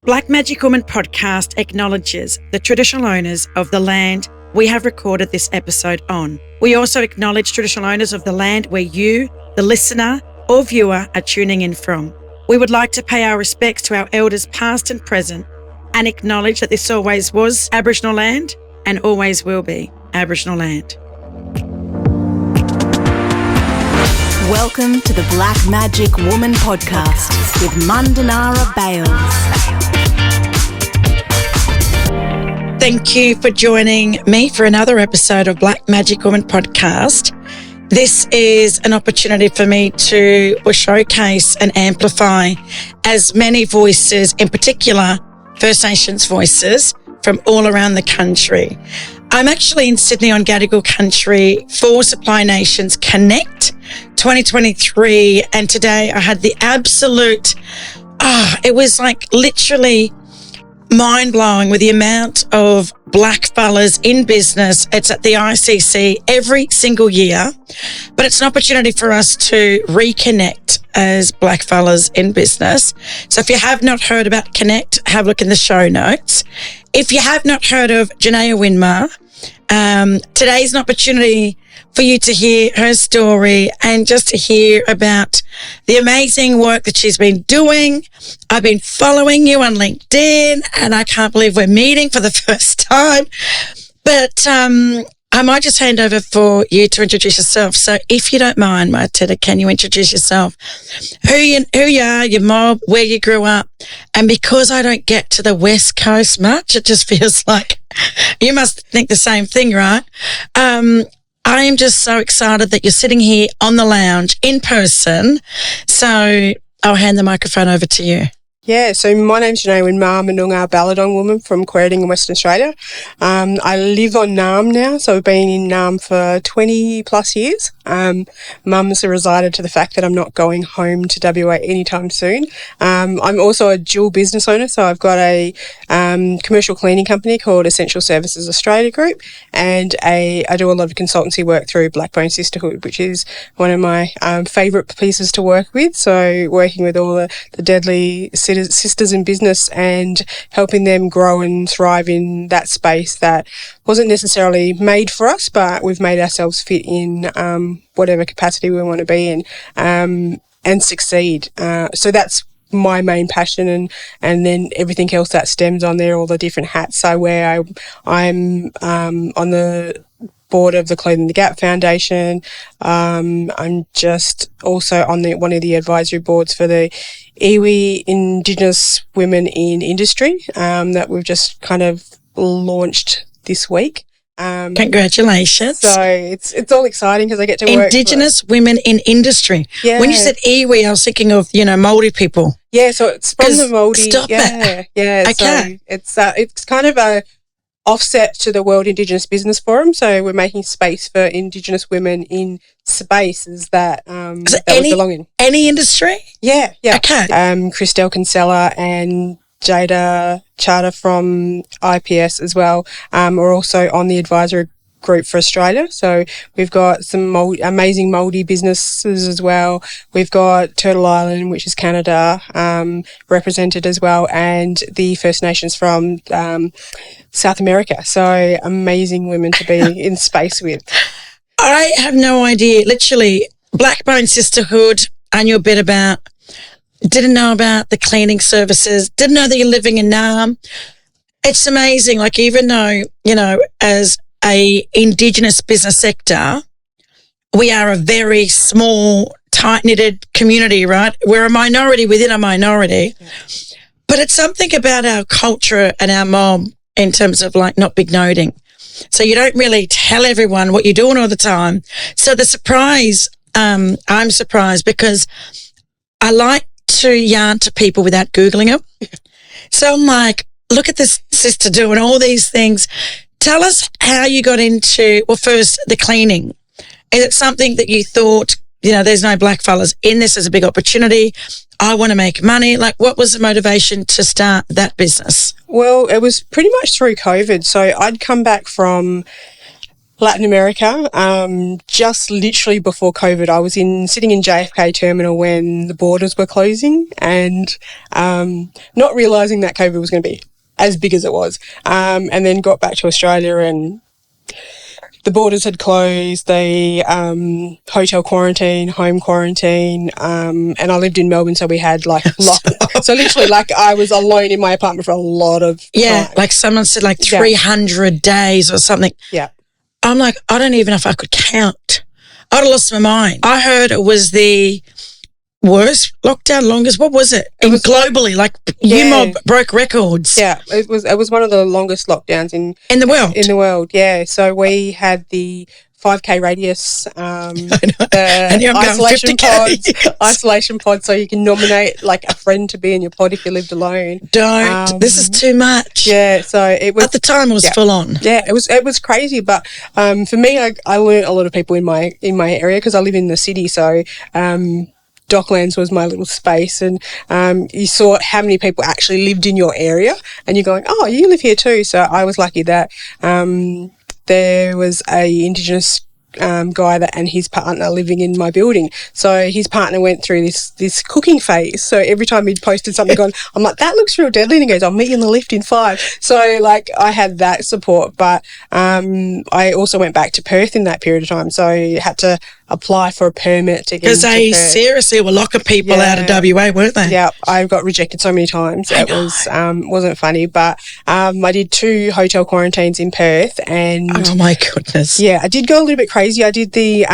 Black Magic Woman podcast acknowledges the traditional owners of the land we have recorded this episode on. We also acknowledge traditional owners of the land where you, the listener or viewer, are tuning in from. We would like to pay our respects to our elders past and present and acknowledge that this always was Aboriginal land and always will be Aboriginal land. Welcome to the Black Magic Woman podcast with Mundanara Bayles. Thank you for joining me for another episode of Black Magic Woman podcast. This is an opportunity for me to showcase and amplify as many voices, in particular First Nations voices from all around the country. I'm actually in Sydney on Gadigal country for Supply Nations Connect 2023, and today I had the absolute, it was like literally mind-blowing with the amount of black fellas in business. It's at the ICC every single year, but it's an opportunity for us to reconnect as black fellas in business. So if you have not heard about Connect, have a look in the show notes. If you have not heard of Jaynaya Winmar, today's an opportunity for you to hear her story and just to hear about the amazing work that she's been doing. I've been following you on LinkedIn and I can't believe we're meeting for the first time. But I might just hand over for you to introduce yourself. So if you don't mind, Marteta, can you introduce yourself? Who you are, your mob, where you grew up. And because I don't get to the West Coast much, it just feels like you must think the same thing, right? I am just so excited that you're sitting here on the lounge in person. So I'll hand the microphone over to you. Yeah, so my name's Jaynaya Winmar. I'm a Noongar Balladong woman from Quairading in Western Australia. I live on Naarm now, so I've been in Naarm for 20 plus years. Mum's resided to the fact that I'm not going home to WA anytime soon. I'm also a dual business owner, so I've got a commercial cleaning company called Essential Services Australia Group, and I do a lot of consultancy work through Blackbone Sisterhood, which is one of my favourite pieces to work with. So working with all the deadly sisters in business and helping them grow and thrive in that space that wasn't necessarily made for us, but we've made ourselves fit in whatever capacity we want to be in and succeed. So that's my main passion, and then everything else that stems on there, all the different hats I wear. I'm on the board of the Clothing the Gap Foundation. I'm just also on one of the advisory boards for the iwi, Indigenous Women in Industry, that we've just kind of launched this week. Congratulations. So it's all exciting because I get to work. Indigenous Women in Industry. Yeah. When you said iwi, I was thinking of, Māori people. Yeah, so it's from the Māori. Stop it. Yeah. Okay. So it's kind of a offset to the World Indigenous Business Forum. So we're making space for Indigenous women in spaces that we belong in. Any industry? Yeah. Okay. Christelle Kinsella and Jada Charter from IPS as well. We're also on the advisory group for Australia. So we've got some amazing Māori businesses as well. We've got Turtle Island, which is Canada, represented as well, and the First Nations from South America. So amazing women to be in space with. I have no idea. Literally, Blackbone Sisterhood, I knew a bit about. Didn't know about the cleaning services. Didn't know that you're living in Naarm. It's amazing. Like, even though, as a Indigenous business sector, we are a very small, tight-knitted community, right? We're a minority within a minority. Yeah. But it's something about our culture and our mob in terms of like not big noting. So you don't really tell everyone what you're doing all the time. So the surprise, I'm surprised because I like to yarn to people without Googling them. So I'm like, look at this sister doing all these things. Tell us how you got into, well, first, the cleaning. Is it something that you thought, there's no black fellas in this, as a big opportunity, I want to make money? Like, what was the motivation to start that business? Well, it was pretty much through COVID. So I'd come back from Latin America, just literally before COVID. I was sitting in JFK Terminal when the borders were closing and not realising that COVID was going to be as big as it was, and then got back to Australia and the borders had closed, the hotel quarantine, home quarantine, and I lived in Melbourne, so we had so literally I was alone in my apartment for a lot of time. Like someone said 300 days or something. Yeah. I'm like, I don't even know if I could count. I'd have lost my mind. I heard it was the worst lockdown, longest. What was it? It was globally, UMOB broke records. Yeah, it was one of the longest lockdowns in the world. In the world, yeah. So we had the 5K radius, the isolation pods, so you can nominate a friend to be in your pod if you lived alone. Don't. This is too much. Yeah, so it was. At the time, it was full on. Yeah, it was crazy. But for me, I learned a lot of people in my area because I live in the city. So Docklands was my little space, and you saw how many people actually lived in your area, and you're going, oh, you live here too. So I was lucky that there was a Indigenous guy and his partner living in my building. So his partner went through this cooking phase. So every time he'd posted something on, I'm like, that looks real deadly. And he goes, I'll meet you in the lift in 5. So I had that support, but I also went back to Perth in that period of time. So I had to apply for a permit to get because they seriously were locking people out of WA, weren't they? Yeah, I got rejected so many times. It wasn't funny, but I did 2 hotel quarantines in Perth, and oh my goodness, yeah, I did go a little bit crazy. I did the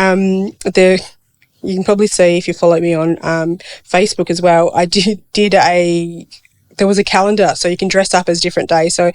you can probably see if you follow me on Facebook as well. I there was a calendar, so you can dress up as different days. So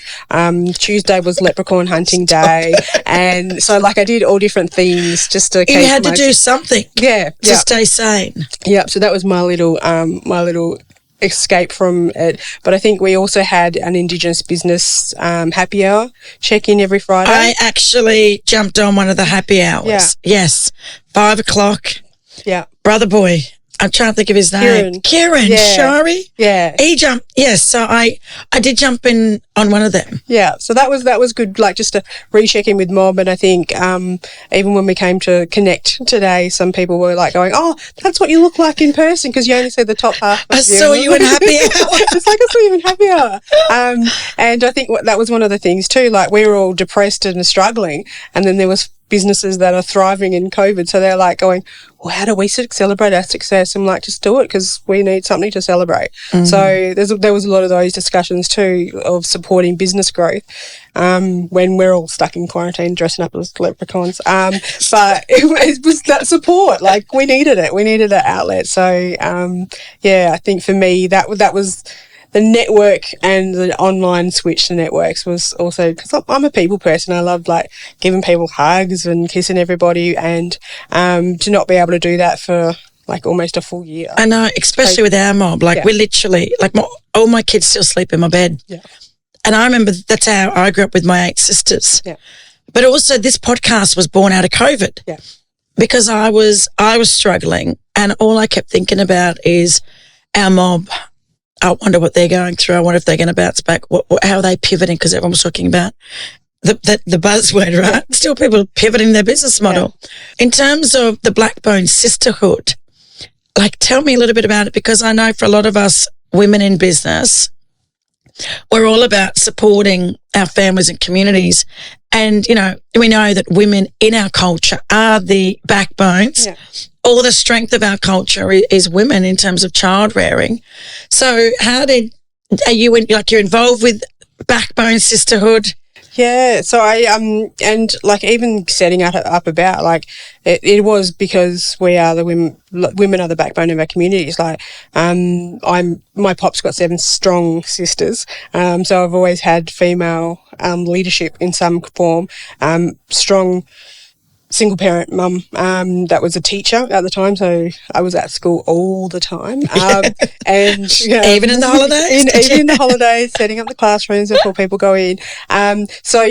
Tuesday was leprechaun hunting day, and so I did all different themes just to. You had to do something, to stay sane. Yeah, so that was my little escape from it. But I think we also had an Indigenous business happy hour check-in every Friday. I actually jumped on one of the happy hours. Yeah. Yes, 5:00. Yeah, brother boy. I'm trying to think of his name. Kieran, Shari. Yeah. He jumped. Yes, so I did jump in on one of them. Yeah, so that was good, just to re-check in with Mob. And I think even when we came to connect today, some people were going, oh, that's what you look like in person, because you only see the top half of I saw you in happy hour. It's I saw you in happy hour. And I think that was one of the things too, we were all depressed and struggling, and then there was businesses that are thriving in COVID. So they're going, well, how do we celebrate our success? I'm just do it, because we need something to celebrate. Mm-hmm. So there was a lot of those discussions too of supporting business growth when we're all stuck in quarantine dressing up as leprechauns. But it was that support. We needed it. We needed an outlet. So, I think for me that was the network, and the online switch to networks was also because I'm a people person. I love giving people hugs and kissing everybody, and to not be able to do that for almost a full year. I know, especially with our mob. We literally, all my kids still sleep in my bed. Yeah. And I remember that's how I grew up with my 8 sisters. Yeah. But also this podcast was born out of COVID. Yeah. Because I was struggling, and all I kept thinking about is our mob. I wonder what they're going through. I wonder if they're going to bounce back. How are they pivoting? Because everyone was talking about the buzzword, right? Still people pivoting their business model. Yeah. In terms of the Blackbone Sisterhood, tell me a little bit about it, because I know for a lot of us women in business, we're all about supporting our families and communities. And, we know that women in our culture are the backbones. Yeah. All the strength of our culture is women in terms of child rearing. So are you you're involved with Backbone Sisterhood? Yeah, so I and even setting up about it was because we are the women are the backbone of our communities. My pop's got 7 strong sisters, so I've always had female leadership in some form. Strong single parent mum that was a teacher at the time, so I was at school all the time, and even in the holidays, even in the holidays, setting up the classrooms before people go in. So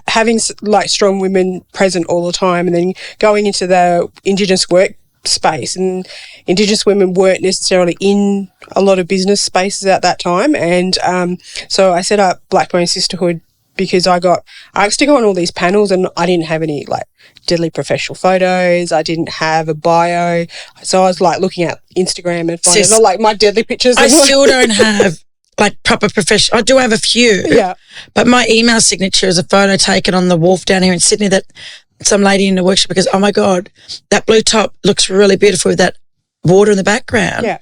having strong women present all the time, and then going into the Indigenous work space, and Indigenous women weren't necessarily in a lot of business spaces at that time, and so I set up Blackbone Sisterhood because I asked to go on all these panels and I didn't have any like deadly professional photos. I didn't have a bio. So I was like looking at Instagram and finding all like my deadly pictures. I still don't have like proper professional. I do have a few. Yeah. But my email signature is a photo taken on the wharf down here in Sydney that some lady in the workshop because, oh my God, that blue top looks really beautiful with that water in the background. Yeah.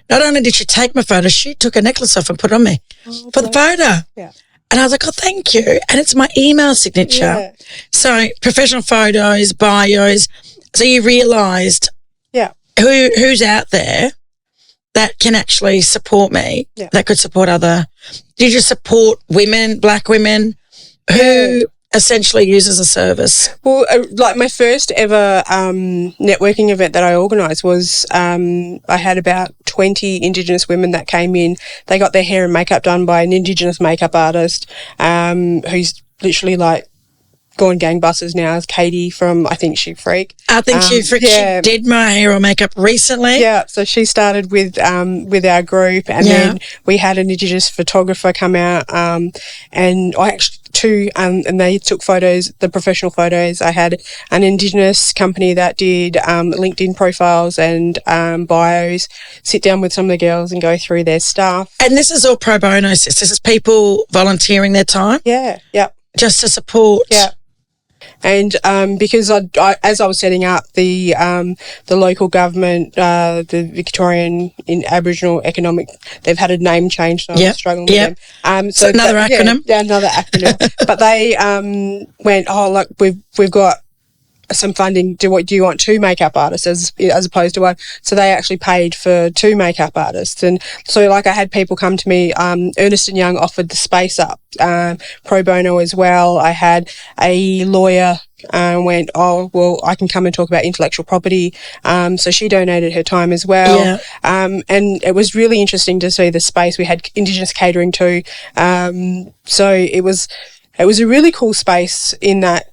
Not only did she take my photo, she took a necklace off and put it on me for the photo. Yeah. And I was like, oh, thank you. And it's my email signature. Yeah. So professional photos, bios. So you realised who's out there that can actually support me, that could support other. Did you support women, black women who essentially uses a service? Well, like my first ever networking event that I organised was I had about 20 Indigenous women that came in. They got their hair and makeup done by an Indigenous makeup artist who's literally like gone gangbusters now. Is Katie from, I think She Freak. I think She Freak. She did my hair or makeup recently. Yeah, so she started with our group, and then we had an Indigenous photographer come out, and I actually and they took photos, the professional photos. I had an Indigenous company that did LinkedIn profiles and bios, sit down with some of the girls and go through their stuff. And this is all pro bono, sis. This is people volunteering their time. Yeah, yeah. Just to support. Yeah. And because I, as I was setting up the local government, the Victorian in Aboriginal Economic, they've had a name change, so I'm struggling with them. So another acronym. Yeah, another acronym. But they went, oh, look, we've got some funding. Do you want 2 makeup artists as opposed to 1? So they actually paid for 2 makeup artists, and so like I had people come to me. Ernst & Young offered the space up pro bono as well. I had a lawyer went, oh well, I can come and talk about intellectual property. So she donated her time as well. Yeah. And it was really interesting to see the space. We had Indigenous catering too. So it was a really cool space in that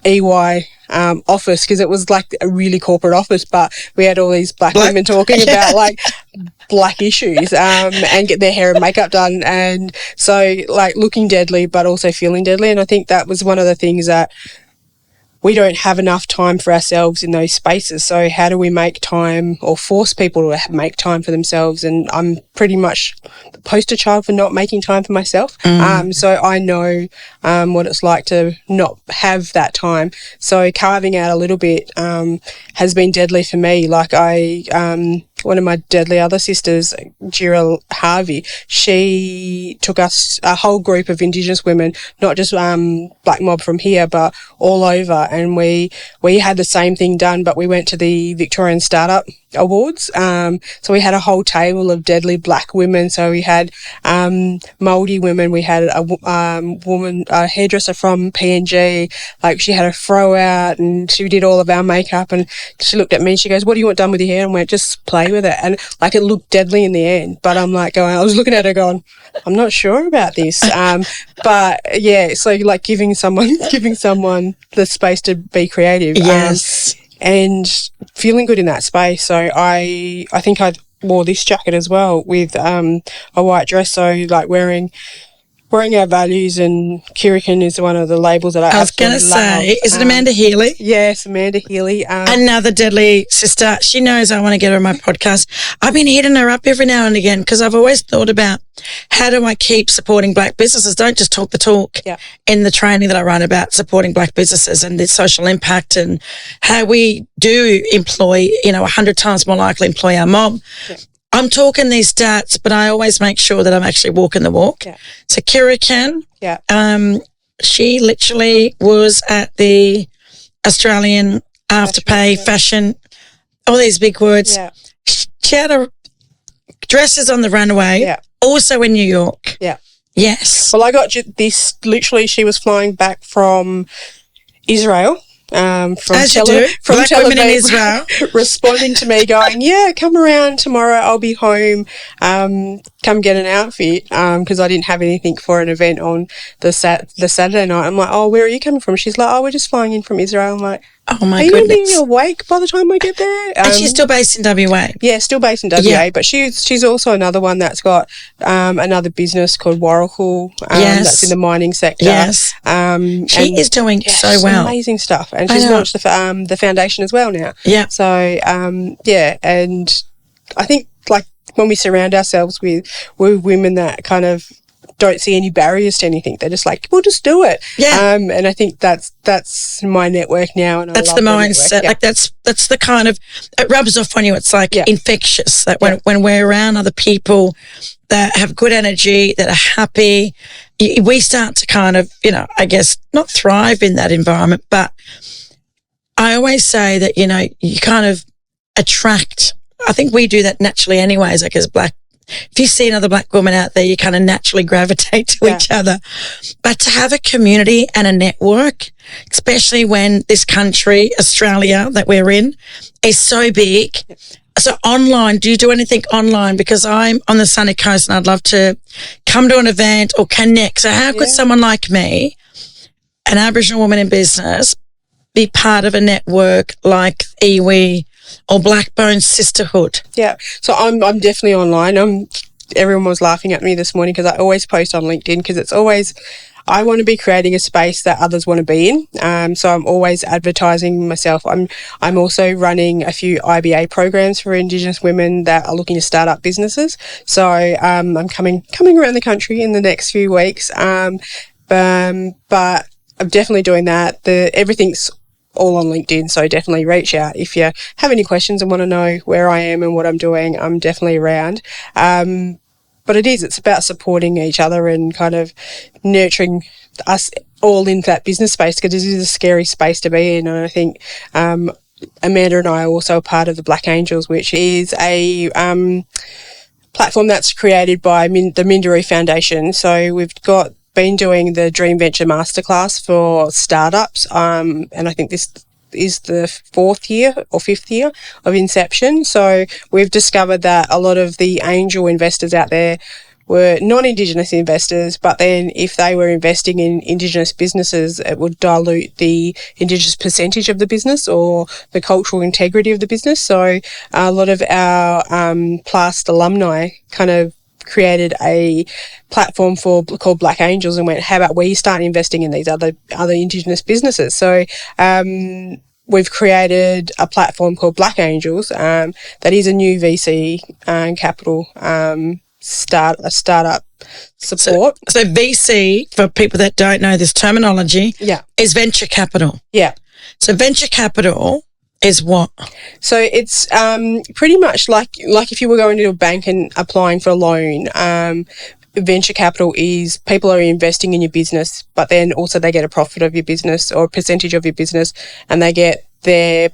EY office, because it was like a really corporate office, but we had all these black women talking about like black issues and get their hair and makeup done, and so like looking deadly but also feeling deadly. And I think that was one of the things that we don't have enough time for ourselves in those spaces. So how do we make time or force people to make time for themselves? And I'm pretty much the poster child for not making time for myself. So I know what it's like to not have that time. So carving out a little bit has been deadly for me. Like one of my deadly other sisters, Jira Harvey, she took us, a whole group of Indigenous women, not just Black Mob from here, but all over. And we had the same thing done, but we went to the Victorian Startup Awards. So we had a whole table of deadly black women. So we had Māori women. We had a woman, a hairdresser from PNG. Like she had a throw out and she did all of our makeup. And she looked at me and she goes, "What do you want done with your hair?" And went, "Just play with it." And like it looked deadly in the end. But I'm like I was looking at her going, I'm not sure about this. But yeah, so like giving someone the space to be creative. Yes. And feeling good in that space. So I think I wore this jacket as well with a white dress. So like wearing our values, and Kirikan is one of the labels that I was going to say, is it Amanda Healy? Yes, Amanda Healy. Another deadly sister. She knows I want to get her on my podcast. I've been hitting her up every now and again because I've always thought about how do I keep supporting black businesses? Don't just talk the talk in the training that I run about supporting black businesses and the social impact and how we do employ, 100 times more likely employ our mob. Yeah. I'm talking these stats, but I always make sure that I'm actually walking the walk. Yeah. So Kirikan, she literally was at the Australian Afterpay fashion, all these big words. Yeah. She had her dresses on the runway, also in New York. Yeah. Yes. Well, I got this, literally she was flying back from Israel. From Black women in Israel responding to me going, "Yeah, come around tomorrow, I'll be home, come get an outfit," because I didn't have anything for an event on the Saturday night. I'm like, "Oh, where are you coming from?" She's like, "Oh, we're just flying in from Israel." I'm like, Oh, my Are you going to goodness. be awake by the time I get there? And she's still based in WA. Yeah, still based in WA, Yeah. but she's also another one that's got another business called Warrigal that's in the mining sector. Yes. She is doing so well. Amazing stuff. And she's launched the foundation as well now. Yeah. So, and I think, like, when we surround ourselves with women that kind of don't see any barriers to anything, they're just like, we'll just do it. Yeah. And I think that's my network now, and that's I love the mindset. Yeah. Like that's the kind of, it rubs off on you. It's like infectious. That when we're around other people that have good energy, that are happy, we start to kind of, I guess not thrive in that environment. But I always say that, you kind of attract. I think we do that naturally anyways, like as if you see another black woman out there, you kind of naturally gravitate to each other. But to have a community and a network, especially when this country, Australia, that we're in, is so big. So online, do you do anything online? Because I'm on the sunny coast and I'd love to come to an event or connect. So how could someone like me, an Aboriginal woman in business, be part of a network like iwi or Blackbone Sisterhood? Yeah, so I'm definitely online. Everyone was laughing at me this morning because I always post on LinkedIn, because it's always, I want to be creating a space that others want to be in. So I'm always advertising myself. I'm also running a few IBA programs for Indigenous women that are looking to start up businesses. So I'm coming around the country in the next few weeks. But I'm definitely doing that. Everything's all on LinkedIn, so definitely reach out if you have any questions and want to know where I am and what I'm doing. I'm definitely around. But it's about supporting each other and kind of nurturing us all in that business space, because this is a scary space to be in. And I think Amanda and I are also a part of the Black Angels, which is a platform that's created by the Mundanara Foundation. So we've been doing the Dream Venture Masterclass for startups, and I think this is the 4th year or 5th year of inception. So we've discovered that a lot of the angel investors out there were non-Indigenous investors, but then if they were investing in Indigenous businesses, it would dilute the Indigenous percentage of the business or the cultural integrity of the business. So a lot of our past alumni kind of created a platform called Black Angels and went, how about we start investing in these other Indigenous businesses? So we've created a platform called Black Angels that is a new VC capital startup support. So VC, for people that don't know this terminology, is venture capital. Yeah. So venture capital is what? So it's pretty much like if you were going to a bank and applying for a loan. Venture capital is people are investing in your business, but then also they get a profit of your business or a percentage of your business, and they get their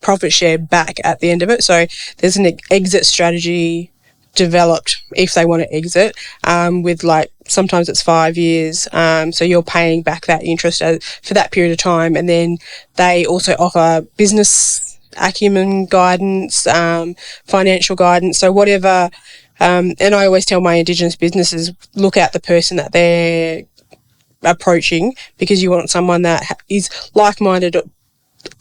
profit share back at the end of it. So there's an exit strategy developed if they want to exit, with sometimes it's 5 years, so you're paying back that interest for that period of time, and then they also offer business acumen guidance, financial guidance, so whatever. And I always tell my Indigenous businesses, look at the person that they're approaching, because you want someone that is like-minded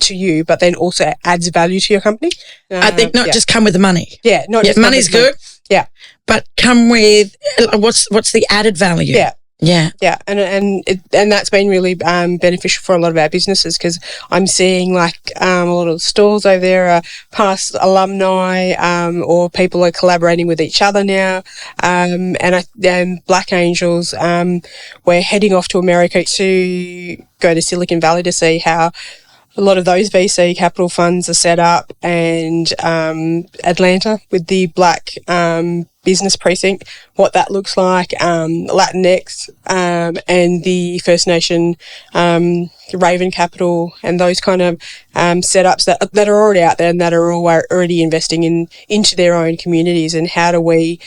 to you, but then also adds value to your company. I think not just come with the money. Yeah, not just money's good. Yeah, but come with what's the added value? Yeah, and that's been really beneficial for a lot of our businesses, because I'm seeing a lot of the stores over there are past alumni, or people are collaborating with each other now. And Black Angels, we're heading off to America to go to Silicon Valley to see how a lot of those VC capital funds are set up, and Atlanta with the Black business precinct, what that looks like, Latinx, and the First Nation Raven Capital, and those kind of setups that are already out there and that are already investing into their own communities, and how do we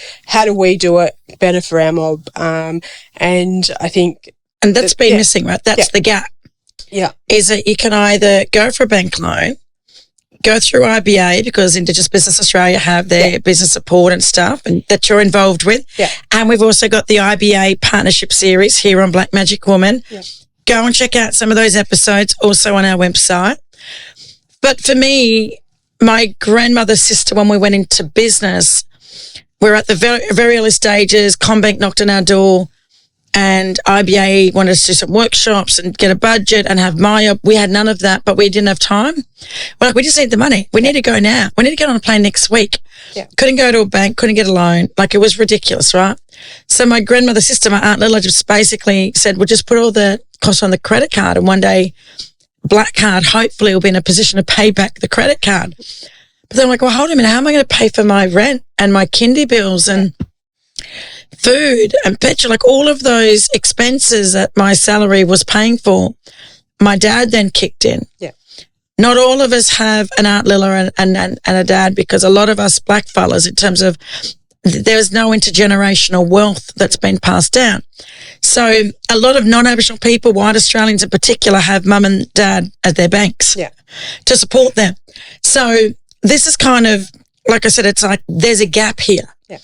do it better for our mob? And I think, and that's been missing, right? That's the gap. Yeah. Is that you can either go for a bank loan, go through IBA, because Indigenous Business Australia have their business support and stuff, and that you're involved with. Yeah. And we've also got the IBA partnership series here on Black Magic Woman. Yeah. Go and check out some of those episodes also on our website. But for me, my grandmother's sister, when we went into business, we were at the very, very early stages. CommBank knocked on our door and IBA wanted us to do some workshops and get a budget and have Maya. We had none of that, but we didn't have time. We're like, we just need the money. We need to go now. We need to get on a plane next week. Yeah. Couldn't go to a bank, couldn't get a loan. Like, it was ridiculous, right? So my grandmother's sister, my Aunt Lilla, just basically said, we'll just put all the costs on the credit card, and one day Black Card hopefully will be in a position to pay back the credit card. But then I'm like, well, hold on a minute. How am I going to pay for my rent and my kindy bills and food and petrol? Like, all of those expenses that my salary was paying for, my dad then kicked in. Yeah. Not all of us have an Aunt Lilla and a dad, because a lot of us black fellas, in terms of there's no intergenerational wealth that's been passed down. So a lot of non-Aboriginal people, white Australians in particular, have mum and dad as their banks to support them. So this is kind of, like I said, it's like there's a gap here. Yeah.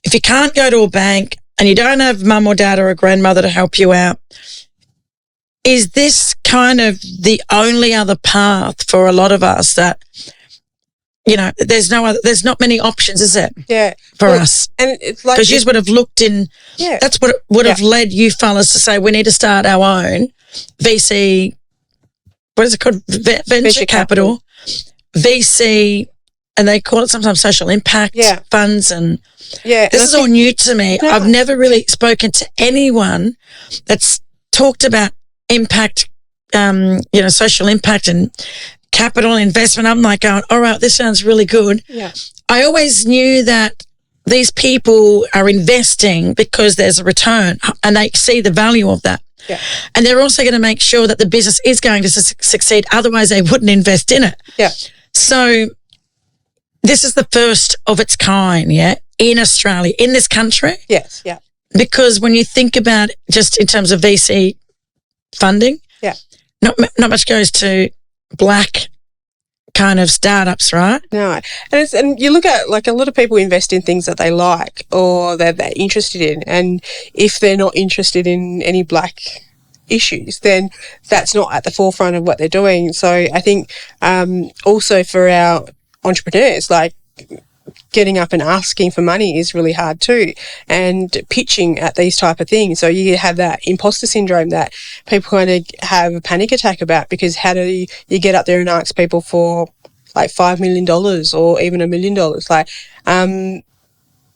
If you can't go to a bank and you don't have mum or dad or a grandmother to help you out, is this kind of the only other path for a lot of us that, you know, there's not many options, is it? Yeah. For us. And it's like, because you would have looked in, that's what would have led you fellas to say, we need to start our own VC, what is it called? Venture capital. VC, and they call it sometimes social impact funds. And this is all new to me. No. I've never really spoken to anyone that's talked about impact, social impact and capital investment. I'm like going, all right, this sounds really good. Yeah. I always knew that these people are investing because there's a return and they see the value of that. Yeah. And they're also going to make sure that the business is going to succeed. Otherwise, they wouldn't invest in it. Yeah. So this is the first of its kind, in Australia, in this country. Yes, yeah. Because when you think about just in terms of VC funding, not much goes to black kind of startups, right? No. And you look at, like, a lot of people invest in things that they like or that they're interested in, and if they're not interested in any black issues, then that's not at the forefront of what they're doing. So I think also for our entrepreneurs, like, getting up and asking for money is really hard too, and pitching at these type of things. So you have that imposter syndrome that people kind of have a panic attack about, because how do you get up there and ask people for like $5 million or even $1 million? Like,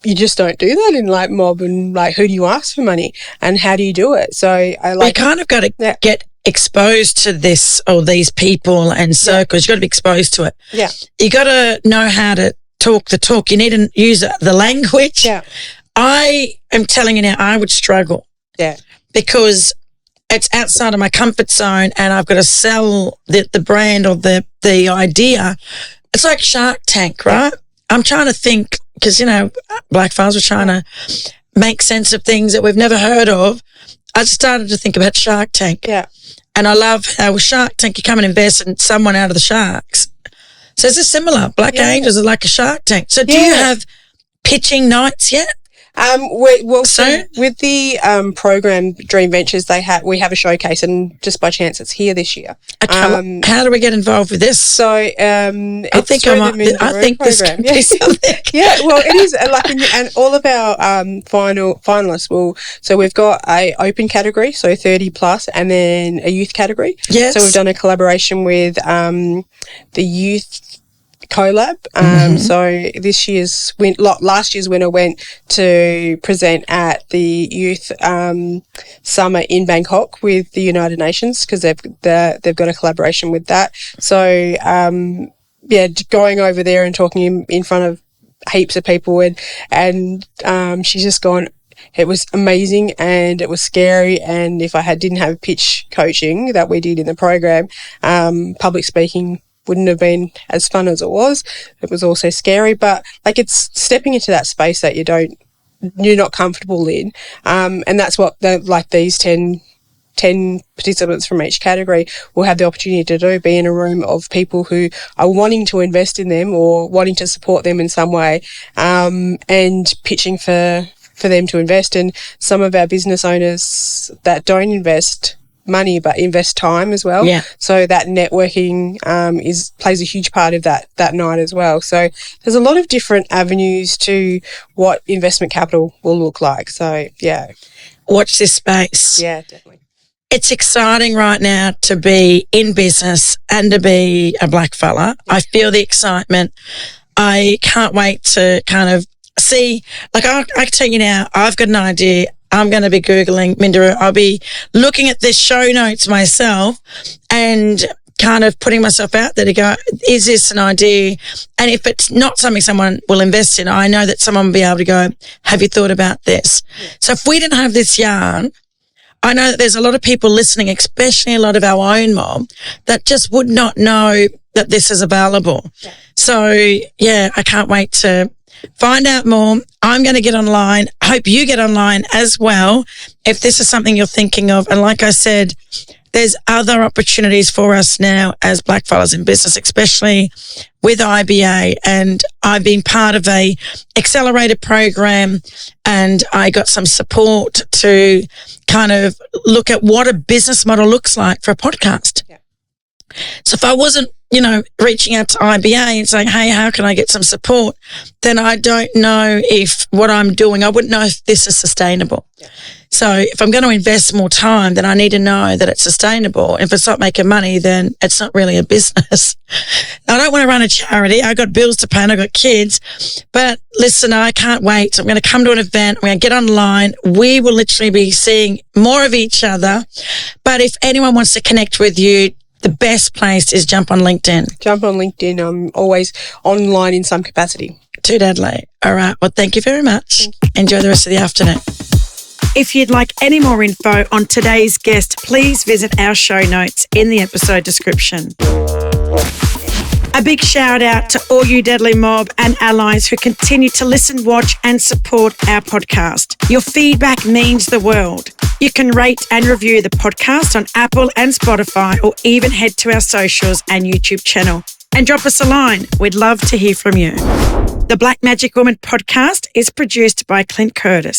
you just don't do that in like mob, and like, who do you ask for money and how do you do it? So I like, you kind of got to get exposed to this or these people and circles. You've got to be exposed to it. Yeah. You got to know how to talk the talk. You need to use the language. Yeah. I am telling you now, I would struggle. Yeah. Because it's outside of my comfort zone and I've got to sell the brand or the idea. It's like Shark Tank, right? I'm trying to think, because, you know, black fellas are trying to make sense of things that we've never heard of. I started to think about Shark Tank. Yeah. And I love how with Shark Tank, you come and invest in someone out of the sharks. So is this similar? Black Angels are like a Shark Tank. So do you have pitching nights yet? So with the program Dream Ventures, we have a showcase, and just by chance it's here this year. Okay, how do we get involved with this? So I think this can be something. Yeah, well, it is and all of our finalists will. So we've got a open category, so 30 plus, and then a youth category. Yes. So we've done a collaboration with the youth collab. So last year's winner went to present at the youth summer in Bangkok with the United Nations, because they've got a collaboration with that. So going over there and talking in front of heaps of people, and she's just gone, it was amazing and it was scary, and if I didn't have pitch coaching that we did in the program, public speaking wouldn't have been as fun as it was. It was also scary, but like, it's stepping into that space that you're not comfortable in. And that's what these 10 participants from each category will have the opportunity to do, be in a room of people who are wanting to invest in them or wanting to support them in some way, and pitching for them to invest. And some of our business owners that don't invest money, but invest time as well. Yeah. So that networking plays a huge part of that night as well. So there's a lot of different avenues to what investment capital will look like. So yeah. Watch this space. Yeah, definitely. It's exciting right now to be in business and to be a black fella. I feel the excitement. I can't wait to kind of see, like I can tell you now, I've got an idea. I'm going to be Googling Mindanara. I'll be looking at the show notes myself and kind of putting myself out there to go, is this an idea? And if it's not something someone will invest in, I know that someone will be able to go, have you thought about this? Yeah. So if we didn't have this yarn, I know that there's a lot of people listening, especially a lot of our own mob, that just would not know that this is available. Yeah. So, yeah, I can't wait to find out more. I'm going to get online. I hope you get online as well if this is something you're thinking of. And like I said, there's other opportunities for us now as black fellas in business, especially with IBA. And I've been part of a accelerated program and I got some support to kind of look at what a business model looks like for a podcast. Yeah. So if I wasn't, reaching out to IBA and saying, hey, how can I get some support? Then I don't know if what I'm doing, I wouldn't know if this is sustainable. Yeah. So if I'm going to invest more time, then I need to know that it's sustainable. If it's not making money, then it's not really a business. I don't want to run a charity. I've got bills to pay and I've got kids. But listen, I can't wait. So I'm going to come to an event. I'm going to get online. We will literally be seeing more of each other. But if anyone wants to connect with you, the best place is jump on LinkedIn. Jump on LinkedIn. I'm always online in some capacity. Too deadly. All right. Well, thank you very much. Enjoy the rest of the afternoon. If you'd like any more info on today's guest, please visit our show notes in the episode description. A big shout out to all you Deadly Mob and allies who continue to listen, watch and support our podcast. Your feedback means the world. You can rate and review the podcast on Apple and Spotify or even head to our socials and YouTube channel and drop us a line. We'd love to hear from you. The Black Magic Woman podcast is produced by Clint Curtis.